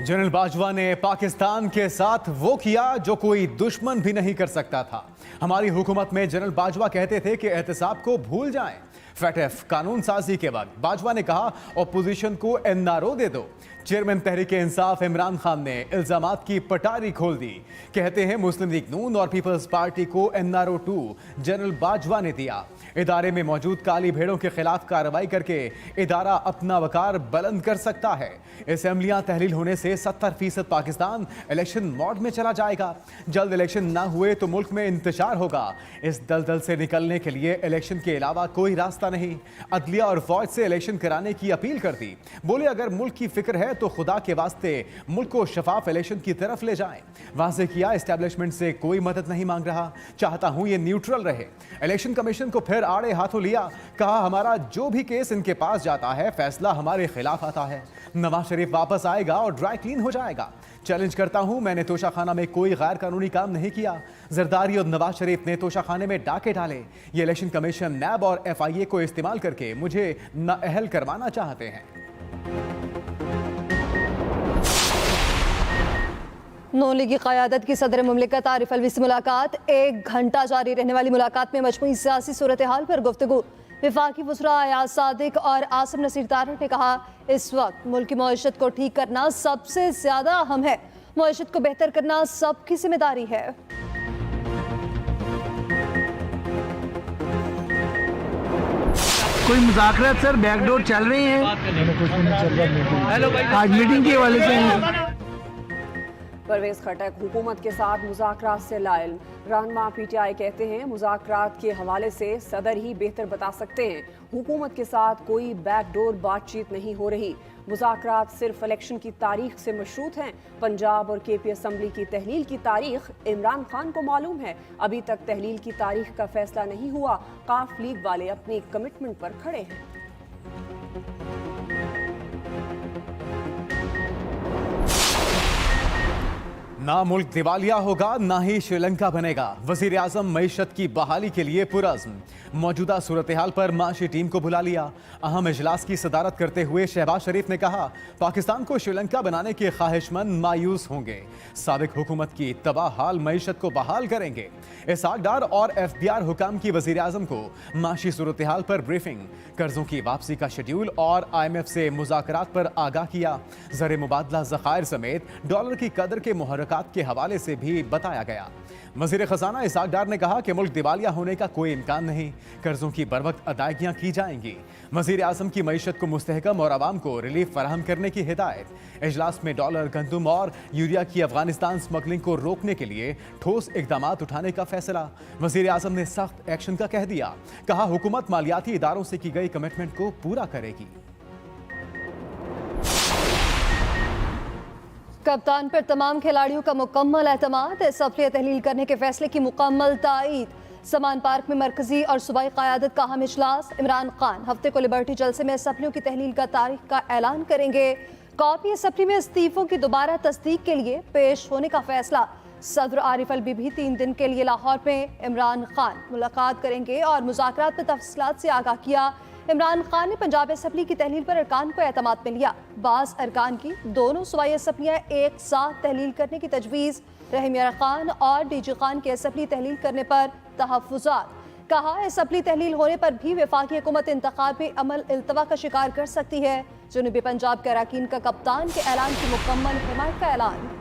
General Bajwa ने पाकिस्तान के साथ वो किया जो कोई दुश्मन भी नहीं कर सकता था। हमारी हुकूमत में जनरल बाजवा कहते थे कि एहतसाब को भूल जाएं। फैटफ कानून साजी के बाद बाजवा ने कहा ऑपोजिशन को एनआरओ दे दो। चेयरमैन तहरीक इंसाफ इमरान खान ने इल्जामात की पटारी खोल दी। कहते हैं मुस्लिम लीग नून और पीपल्स पार्टी को एनआरओ 2 जनरल बाजवा ने दिया। इदारे में मौजूद काली भेड़ों के खिलाफ कार्रवाई करके इदारा अपना वकार बुलंद कर सकता है। असेंबलियां तहलील होने से 70% पाकिस्तान इलेक्शन मोड में चला जाएगा। जल्द इलेक्शन ना हुए तो मुल्क में इंतशार होगा। इस दलदल से निकलने के लिए इलेक्शन के अलावा कोई रास्ता नहीं। अदलिया और फौज से इलेक्शन कराने की अपील कर दी। बोले अगर मुल्क की फिक्र है तो खुदा के वास्ते मुल्क को शफाफ इलेक्शन की तरफ ले जाएं। वाज़ेह किया एस्टेब्लिशमेंट से कोई मदद नहीं मांग रहा, चाहता हूं ये न्यूट्रल रहे। इलेक्शन कमीशन को फिर आड़े हाथों लिया, कहा हमारा जो भी केस इनके पास जाता है फैसला हमारे खिलाफ आता है। नवाज शरीफ वापस आएगा और ड्राई क्लीन हो जाएगा। चैलेंज करता हूं मैंने तोशाखाना में कोई गैर कानूनी काम नहीं किया। जरदारी और नवाज शरीफ ने तोशाखाने में डाके डाले। ये इलेक्शन कमीशन नैब और FIA को इस्तेमाल करके मुझे नाअहल करवाना चाहते हैं। नून लीग की क़यादत की सदर मुमलिकत आरिफ अलवी से मुलाकात। 1 घंटा जारी रहने वाली मुलाकात में मजमूई सियासी सूरत हाल पर गुफ्तगू। विफाकी वज़रा अयाज सादिक और आसिम नसीर तारड़ ने कहा इस वक्त मुल्क की मईशत को ठीक करना सबसे ज्यादा अहम है। मईशत को बेहतर करना सबकी जिम्मेदारी है। कोई मुज़ाकरात सर बैकडोर चल रहे हैं? आज मीटिंग के हवाले से परवेज खटक हुकूमत के साथ मुज़ाकरात से लाइल। रहनुमा PTI कहते हैं मुज़ाकरात के हवाले से सदर ही बेहतर बता सकते हैं। हुकूमत के साथ कोई बैकडोर बातचीत नहीं हो रही। मुज़ाकरात सिर्फ इलेक्शन की तारीख से मशरूत हैं। पंजाब और KP असम्बली की तहलील की तारीख इमरान खान को मालूम है। अभी तक तहलील की तारीख का फैसला नहीं हुआ। काफ लीग वाले अपनी कमिटमेंट पर खड़े हैं। ना मुल्क दिवालिया होगा ना ही श्रीलंका बनेगा। वजीर आजम मईशत की बहाली के लिए पुरअज़्म। मौजूदा सूरत हाल पर माशी टीम को बुला लिया। अहम इजलास की सदारत करते हुए शहबाज शरीफ ने कहा पाकिस्तान को श्रीलंका बनाने के ख्वाहिशमंद मायूस होंगे। साबिक हुकूमत की तबाह हाल मईशत को बहाल करेंगे। इसहाक डार और FBR हुकाम की वजीर आजम को माशी सूरत हाल पर ब्रीफिंग, कर्जों की वापसी का शेड्यूल और IMF से मुज़ाकरात पर आगाह किया। ज़र मुबादला ज़खायर समेत डॉलर की कदर के मुहर्रकात के हवाले से भी बताया गया। वज़ीर ख़जाना इसहाक डार ने कहा कि मुल्क दिवालिया होने का कोई इम्कान नहीं, कर्जों की बरवक्त अदायगियाँ की जाएंगी। वज़ीर आज़म की मईशत को मुस्तहकम और आवाम को रिलीफ फराहम करने की हिदायत। इजलास में डॉलर, गंदुम और यूरिया की अफगानिस्तान स्मगलिंग को रोकने के लिए ठोस इक़दाम उठाने का फैसला। वज़ीर आज़म ने सख्त एक्शन का कह दिया। कहा हुकूमत मालियाती इदारों से की गई कमिटमेंट को पूरा करेगी। कप्तान पर तमाम खिलाड़ियों का मुकम्मल एतमाद। असम्बली तहलील करने के फैसले की मुकम्मल तायीद। समान पार्क में मरकजी और सूबाई क़यादत का अहम इजलास। इमरान खान हफ्ते को लिबर्टी जलसे में असम्बलियों की तहलील का तारीख का ऐलान करेंगे। कॉपी असम्बली में इस्तीफों की दोबारा तस्दीक के लिए पेश होने का फैसला। सदर आरिफ अलवी भी 3 दिन के लिए लाहौर में इमरान खान मुलाकात करेंगे और मुज़ाकरात में तफसीलात से आगाह किया। इमरान खान ने पंजाब असम्बली की तहलील पर अरकान को एतमाद में लिया। बाज़ अरकान की दोनों सूबाई असम्बलियाँ एक साथ तहलील करने की तजवीज़। रहीम यार खान और DG खान की असम्बली तहलील करने पर तहफ़्फ़ुज़ात। कहा असम्बली तहलील होने पर भी वफाकी हुकूमत इंतखाबी अमल इल्तवा का शिकार कर सकती है। जनूबी पंजाब के अरकान का कप्तान के ऐलान की मुकम्मल हिमायत का ऐलान।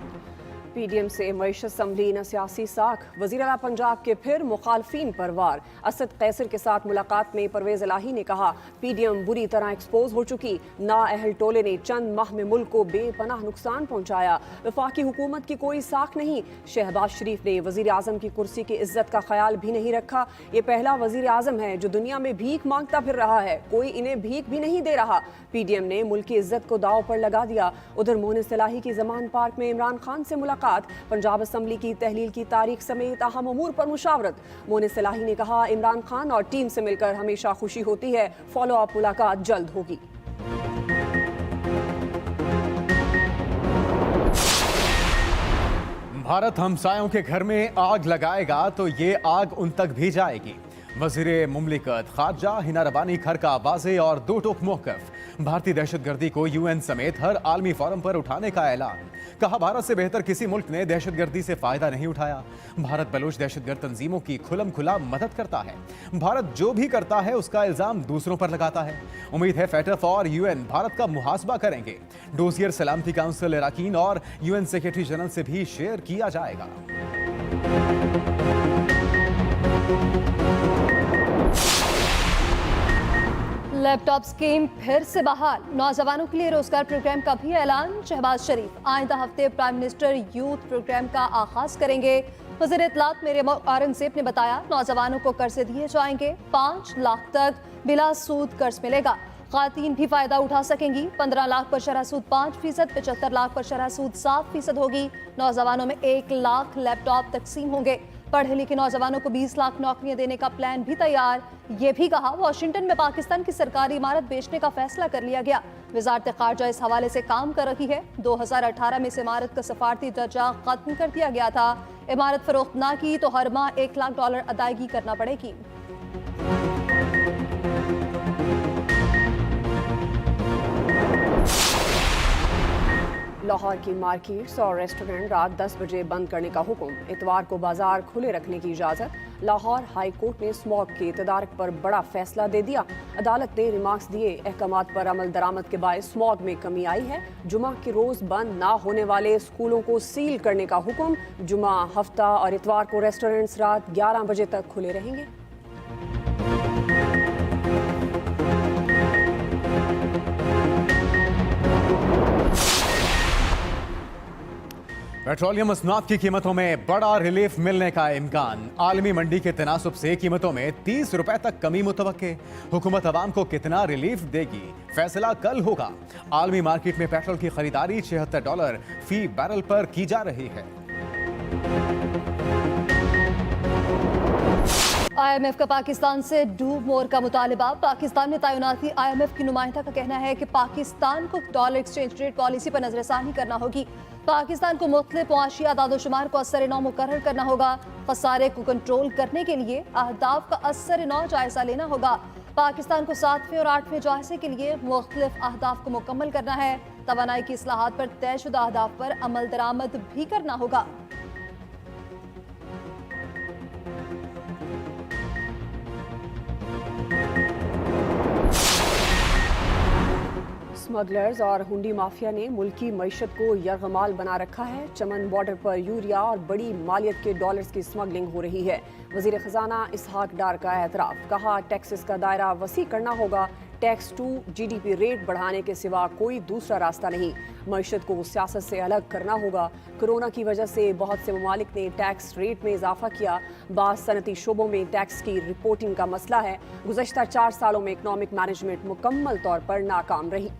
PDM से मईशत संभली न सियासी साख। वज़ीर आला पंजाब के फिर मुखालफीन पर वार। असद कैसर के साथ मुलाकात में परवेज इलाही ने कहा PDM बुरी तरह एक्सपोज हो चुकी। नाअहल टोले ने चंद माह में मुल्क को बेपनाह नुकसान पहुंचाया। वफाकी हुकूमत की कोई साख नहीं। शहबाज शरीफ ने वज़ीर आज़म की कुर्सी की इज्जत का ख्याल भी नहीं रखा। ये पहला वज़ीर आज़म है जो दुनिया में भीख मांगता फिर रहा है, कोई इन्हें भीख भी नहीं दे रहा। PDM ने मुल्क की इज्जत को दाव पर लगा दिया। उधर मोहनिस इलाही की जमान पार्क में इमरान खान से मुलाकात। पंजाब असम्बली की तहलील की तारीख समेत अहम अमूर पर मुशावरत। मोहनिस इलाही ने कहा इमरान खान और टीम से मिलकर हमेशा खुशी होती है। फॉलो अप मुलाकात जल्द होगी। भारत हमसायों के घर में आग लगाएगा तो ये आग उन तक भी जाएगी। वज़ीर मुमलिकत खारजा हिना रबानी घर का वाज़ेह और दो टोक मौक़िफ़। भारतीय दहशतगर्दी को यूएन समेत हर आलमी फोरम पर उठाने का ऐलान। कहा, भारत से बेहतर किसी मुल्क ने दहशतगर्दी से फायदा नहीं उठाया। भारत बलूच दहशतगर्द तंजीमों की खुलम खुला मदद करता है। भारत जो भी करता है उसका इल्जाम दूसरों पर लगाता है। उम्मीद है फैटफ और यूएन भारत का मुहासबा करेंगे। डोजियर सलामती काउंसिल अराकीन और यूएन सेक्रेटरी जनरल से भी शेयर किया जाएगा। लैपटॉप स्कीम फिर से बहाल। नौजवानों के लिए रोजगार प्रोग्राम का भी ऐलान। शहबाज शरीफ आइंदा हफ्ते प्राइम मिनिस्टर यूथ प्रोग्राम का आगाज करेंगे। वज़ीर इत्तलात मेरियम औरंगजेब ने बताया, नौजवानों को कर्ज दिए जाएंगे। 5 लाख तक बिला सूद कर्ज मिलेगा। खातीन भी फायदा उठा सकेंगी। 15 लाख पर शरह सूद 5%, 75 लाख पर शरह सूद 7% होगी। नौजवानों में 1 लाख लैपटॉप तकसीम होंगे। पढ़े लिखे नौजवानों को 20 लाख नौकरियां देने का प्लान भी तैयार। ये भी कहा, वॉशिंगटन में पाकिस्तान की सरकारी इमारत बेचने का फैसला कर लिया गया। वजारत खारजा इस हवाले से काम कर रही है। 2018 में इस इमारत का सफारती दर्जा खत्म कर दिया गया था। इमारत फरोख्त ना की तो हर माह $1 लाख अदायगी करना पड़ेगी। लाहौर की मार्केट्स और रेस्टोरेंट रात 10 बजे बंद करने का हुक्म। इतवार को बाजार खुले रखने की इजाज़त। लाहौर हाई कोर्ट ने स्मॉग के तदारक पर बड़ा फैसला दे दिया। अदालत ने रिमार्क्स दिए, अहकामात पर अमल दरामद के बायस स्मॉग में कमी आई है। जुमा के रोज़ बंद ना होने वाले स्कूलों को सील करने का हुक्म। जुमा, हफ्ता और इतवार को रेस्टोरेंट्स रात 11 बजे तक खुले रहेंगे। पेट्रोलियम मसनूआत की कीमतों में बड़ा रिलीफ मिलने का इम्कान। आलमी मंडी के तनासुब से कीमतों में 30 रुपए तक कमी मुतवक्के। हुकूमत अवाम को कितना रिलीफ देगी, फैसला कल होगा। आलमी मार्केट में पेट्रोल की खरीदारी $76 फी बैरल पर की जा रही है। IMF का पाकिस्तान से डू मोर का मुतालिबा। पाकिस्तान में तैनाती IMF की नुमाइंदा का कहना है कि पाकिस्तान को डॉलर एक्सचेंज रेट पॉलिसी पर नजरसानी करना होगी। पाकिस्तान को मुख्तलिफ मुआशी आदाद-ओ-शुमार को असर-ए-नौ मुकर्रर करना होगा। खसारे को कंट्रोल करने के लिए अहदाफ का असर-ए-नौ जायजा लेना होगा। पाकिस्तान को 7वें और 8वें जायजे के लिए मुख्तलिफ अहदाफ को मुकम्मल करना है। तवानाई की इस्लाहात पर तयशुदा अहदाफ पर अमल दरामद भी करना होगा। स्मगलर्स और हुंडी माफिया ने मुल्की मईशत को यरगमाल बना रखा है। चमन बॉर्डर पर यूरिया और बड़ी मालियत के डॉलर्स की स्मगलिंग हो रही है। वजीर खजाना इसहाक डार का एतराफ। कहा, टैक्सेस का दायरा वसी करना होगा। टैक्स टू GDP रेट बढ़ाने के सिवा कोई दूसरा रास्ता नहीं। मईशत को सियासत से अलग करना होगा। कोरोना की वजह से बहुत से ममालिक ने टैक्स रेट में इजाफा किया। बाज़ सनती शोबों में टैक्स की रिपोर्टिंग का मसला है। गुज़श्ता 4 सालों में इकनॉमिक मैनेजमेंट मुकम्मल तौर पर नाकाम रही।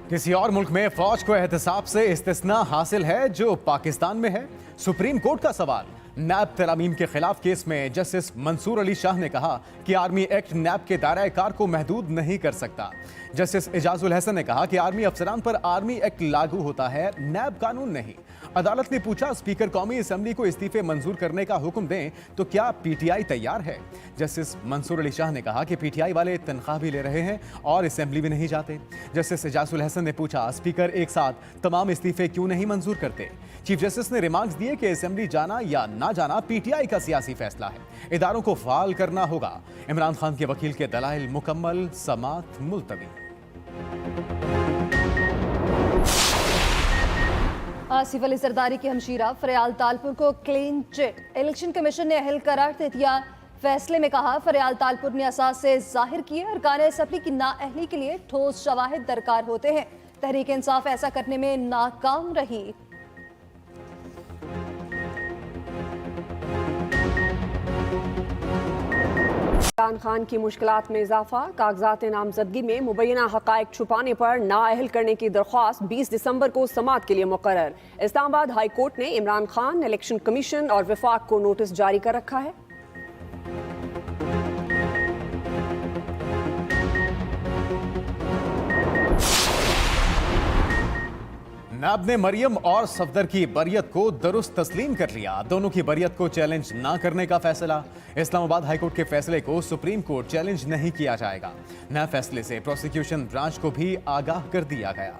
किसी और मुल्क में फौज को एहतसाब से इस्तिस्ना हासिल है जो पाकिस्तान में है। सुप्रीम कोर्ट का सवाल। नैब तरामीम के खिलाफ केस में जस्टिस मंसूर अली शाह ने कहा कि आर्मी एक्ट नैब के दायरा कार को महदूद नहीं कर सकता। जस्टिस एजाजुल हसन ने कहा कि आर्मी अफसरान पर आर्मी एक्ट लागू होता है, नैब कानून नहीं। अदालत ने पूछा, स्पीकर कौमी असेंबली को इस्तीफे मंजूर करने का हुक्म दें तो क्या PTI तैयार है? जस्टिस मंसूर अली शाह ने कहा कि PTI वाले तनख्वाह भी ले रहे हैं और असेंबली भी नहीं जाते। जस्टिस एजाजुल हसन ने पूछा, स्पीकर एक साथ तमाम इस्तीफे क्यों नहीं मंजूर करते? चीफ जस्टिस ने रिमार्क्स दिए कि असेंबली जाना या ना जाना PTI का सियासी फैसला है। इदारों को फाल करना होगा। इमरान खान के वकील के दलाइल मुकम्मल, समात मुलतवी। आसिफ अली जरदारी की हमशीरा फरियाल तालपुर को क्लीन चिट। इलेक्शन कमीशन ने अहल करार दे दिया। फैसले में कहा, फरियाल तालपुर ने असास से जाहिर किए अरकान असम्बली की नाअहली के लिए ठोस शवाहिद दरकार होते हैं। तहरीक इंसाफ ऐसा करने में नाकाम रही। इमरान खान की मुश्किलात में इजाफा। कागजात नामजदगी में मुबैना हकायक छुपाने पर नाअहल करने की दरख्वास्त 20 दिसंबर को समात के लिए मुकर्रर। इस्लामाबाद हाई कोर्ट ने इमरान खान, इलेक्शन कमीशन और विफाक को नोटिस जारी कर रखा है। नैब ने मरियम और सफदर की बरियत को दुरुस्त तस्लीम कर लिया। दोनों की बरियत को चैलेंज ना करने का फैसला। इस्लामाबाद हाईकोर्ट के फैसले को सुप्रीम कोर्ट चैलेंज नहीं किया जाएगा। नए फैसले से प्रोसिक्यूशन ब्रांच को भी आगाह कर दिया गया।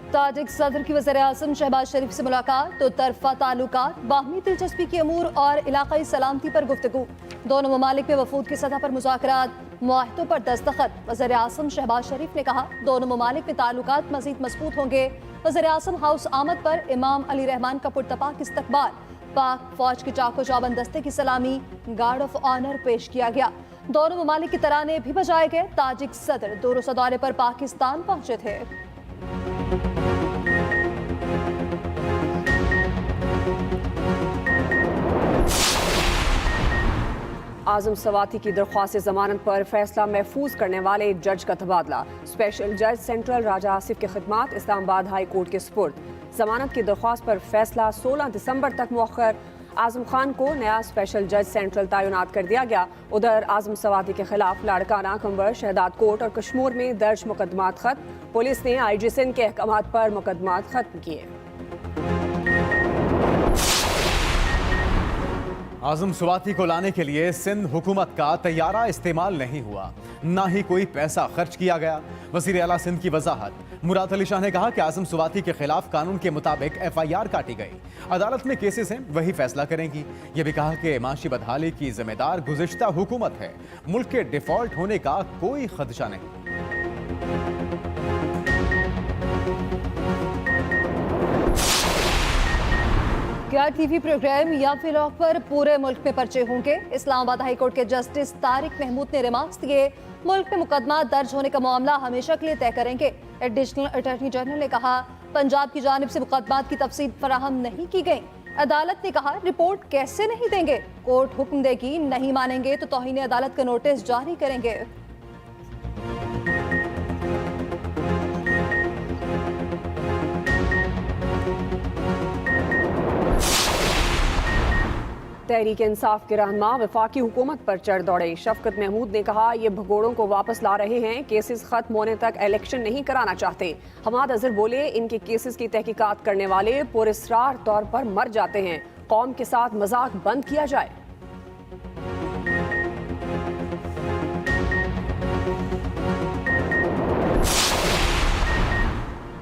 ताजिक सदर की वज़ीर-ए-आज़म शहबाज शरीफ से मुलाकात, दो तरफा ताल्लुकात, बाहमी दिलचस्पी के अमूर और इलाकाई सलामती पर गुफ्तगू। दोनों ममालिक में वफूद की सतह पर मुज़ाकरात, मुआहदों पर दस्तखत। वज़ीर-ए-आज़म शहबाज शरीफ ने कहा, दोनों ममालिक में ताल्लुकात मज़ीद मजबूत होंगे। वज़ीर-ए-आज़म हाउस आमद पर इमाम अली रहमान का पुरतपाक इस्तकबाल। पाक फौज की चाको चौबंद दस्ते की सलामी, गार्ड ऑफ ऑनर पेश किया गया। दोनों ममालिक के तराने भी बजाए गए। ताजिक सदर 2 रोज़ा दौरे पर पाकिस्तान पहुंचे थे। आजम सवाती की दरख्वास्त जमानत पर फैसला महफूज करने वाले जज का तबादला। स्पेशल जज सेंट्रल राजा आसिफ की खिदमात इस्लामाबाद हाई कोर्ट के सुपुर्द। जमानत की दरख्वास्त पर फैसला 16 दिसंबर तक मुअख्खर। आजम खान को नया स्पेशल जज सेंट्रल तैनात कर दिया गया। उधर आजम सवाती के खिलाफ लाड़काना, कंबर, शहदाद कोट और कश्मीर में दर्ज मुकदमात खत्म। पुलिस ने IG सिंध के अहकामात पर मुकदमात खत्म किए। आजम सवाती को लाने के लिए सिंध हुकूमत का तैयारा इस्तेमाल नहीं हुआ, ना ही कोई पैसा खर्च किया गया। वज़ीर आला सिंध की वजाहत। मुराद अली शाह ने कहा कि आजम सवाती के खिलाफ कानून के मुताबिक FIR काटी गई। अदालत में केसेस हैं, वही फैसला करेंगी। यह भी कहा कि माशी बदहाली की जिम्मेदार गुज़िश्ता हुकूमत है। मुल्क के डिफॉल्ट होने का कोई खदशा नहीं। क्या TV प्रोग्राम या व्लॉग पर पूरे मुल्क में पर्चे होंगे? इस्लामाबाद हाई कोर्ट के जस्टिस तारिक महमूद ने रिमार्क्स दिए। मुल्क में मुकदमा दर्ज होने का मामला हमेशा के लिए तय करेंगे। एडिशनल अटॉर्नी जनरल ने कहा, पंजाब की जानिब से मुकदमात की तफसील फराहम नहीं की गई। अदालत ने कहा, रिपोर्ट कैसे नहीं देंगे? कोर्ट हुक्म देगी, नहीं मानेंगे तो तौहीन अदालत का नोटिस जारी करेंगे। तहरीक इंसाफ के रहनुमा वफाकी हुकूमत पर चढ़ दौड़े। शफकत महमूद ने कहा, ये भगोड़ों को वापस ला रहे हैं, केसेस खत्म होने तक इलेक्शन नहीं कराना चाहते। हमाद अजहर बोले, इनके केसेस की तहकीकात करने वाले पुरस्रार तौर पर मर जाते हैं। कौम के साथ मजाक बंद किया जाए।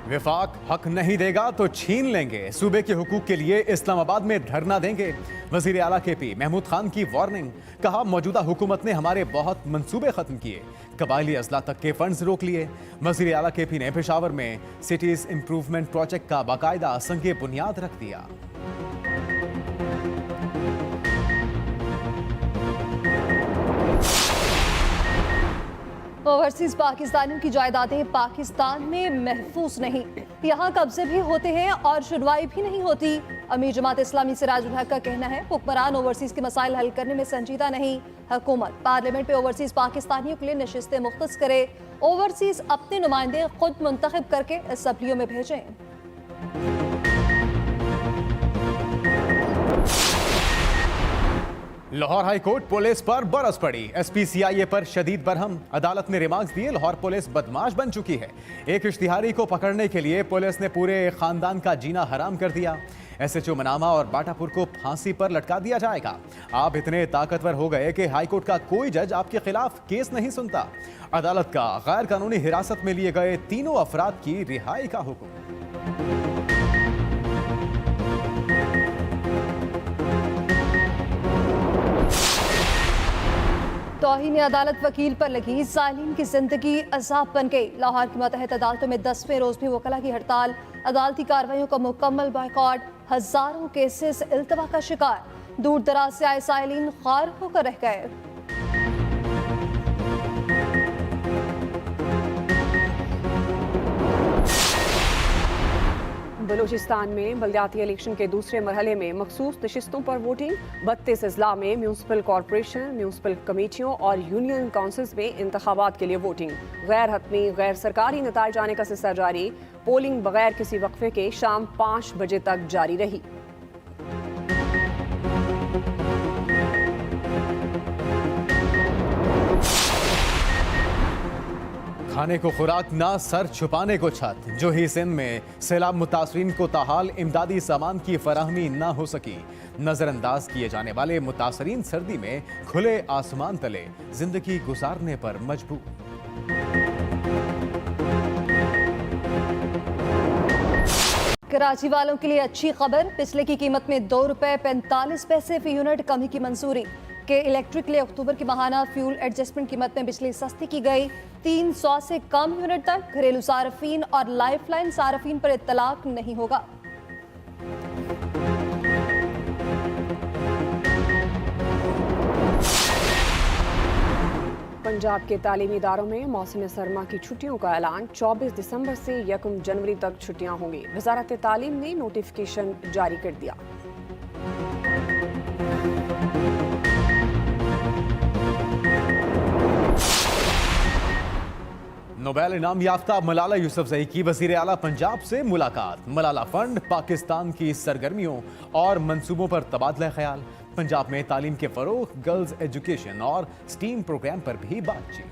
विफाक हक नहीं देगा तो छीन लेंगे। सूबे के हुकूक के लिए इस्लामाबाद में धरना देंगे। वजीर आला KP महमूद खान की वार्निंग। कहा, मौजूदा हुकूमत ने हमारे बहुत मंसूबे खत्म किए, कबायली अजला तक के फंड्स रोक लिए। वजीर आला KP ने पेशावर में सिटीज इंप्रूवमेंट प्रोजेक्ट का बाकायदा संगे बुनियाद रख दिया। ओवरसीज पाकिस्तानियों की जायदादें पाकिस्तान में महफूज नहीं, यहाँ कब्जे भी होते हैं और शुनवाई भी नहीं होती। अमीर जमात इस्लामी सिराजुल हक का कहना है, हुक्मरान ओवरसीज के मसाइल हल करने में संजीदा नहीं। हुकूमत पार्लियामेंट में ओवरसीज पाकिस्तानियों के लिए नशिस्तें मुख्तस करे। ओवरसीज अपने नुमाइंदे खुद मुंतखब करके असम्बलियों में भेजें। लाहौर हाई कोर्ट पुलिस पर बरस पड़ी। SP CIA पर शदीद बरहम। अदालत ने रिमार्क्स दिए, लाहौर पुलिस बदमाश बन चुकी है। एक इश्तिहारी को पकड़ने के लिए पुलिस ने पूरे खानदान का जीना हराम कर दिया। SHO मनामा और बाटापुर को फांसी पर लटका दिया जाएगा। आप इतने ताकतवर हो गए कि हाई कोर्ट का कोई जज आपके खिलाफ केस नहीं सुनता। अदालत का गैर कानूनी हिरासत में लिए गए तीनों अफराद की रिहाई का हुक्म। तौहीन अदालत वकील पर लगी, सालिम की जिंदगी अजाब बन गई। लाहौर की मुतहद अदालतों में 10वें रोज भी वकला की हड़ताल, अदालती कार्रवाइयों का मुकम्मल बॉयकॉट। हजारों केसेस इल्तवा का शिकार, दूर दराज से आए साइलिन खार होकर रह गए। बलूचिस्तान में बल्दियाती इलेक्शन के दूसरे मरहले में मखसूस नशिस्तों पर वोटिंग। 32 अजला में म्यूनसिपल कॉरपोरेशन, म्यूनसिपल कमेटियों और यूनियन काउंसिल्स में इंतखाबात के लिए वोटिंग। गैर हतमी गैर सरकारी नताइज आने का सिलसिला जारी। पोलिंग बगैर किसी वक्फे के शाम 5 बजे तक जारी रही। खाने को खुराक ना सर छुपाने को छत। जो ही सिंध में सैलाब मुतासरीन को ताहाल इमदादी सामान की फराहमी ना हो सकी। नजरअंदाज किए जाने वाले मुतासरीन सर्दी में खुले आसमान तले जिंदगी गुजारने पर मजबूर। कराची वालों के लिए अच्छी खबर, बिजली की कीमत में ₹2.45 फी यूनिट कमी की मंजूरी। के इलेक्ट्रिक के लिए अक्टूबर की माहाना फ्यूल एडजस्टमेंट कीमत में बिजली सस्ती की गई 300 से कम यूनिट तक। घरेलू सार्फिन और लाइफलाइन सार्फिन पर इत्तलाक नहीं होगा। पंजाब के तालीमी इदारों में मौसम सरमा की छुट्टियों का ऐलान। 24 दिसंबर से 1 जनवरी तक छुट्टियां होंगी। वजारत तालीम ने नोटिफिकेशन जारी कर दिया। नोबेल इनाम याफ्ता मलाला यूसुफजई की वजीर आला पंजाब से मुलाकात। मलाला फंड, पाकिस्तान की सरगर्मियों और मंसूबों पर तबादला ख्याल। पंजाब में तालीम के फरोग, गर्ल्स एजुकेशन और स्टीम प्रोग्राम पर भी बातचीत।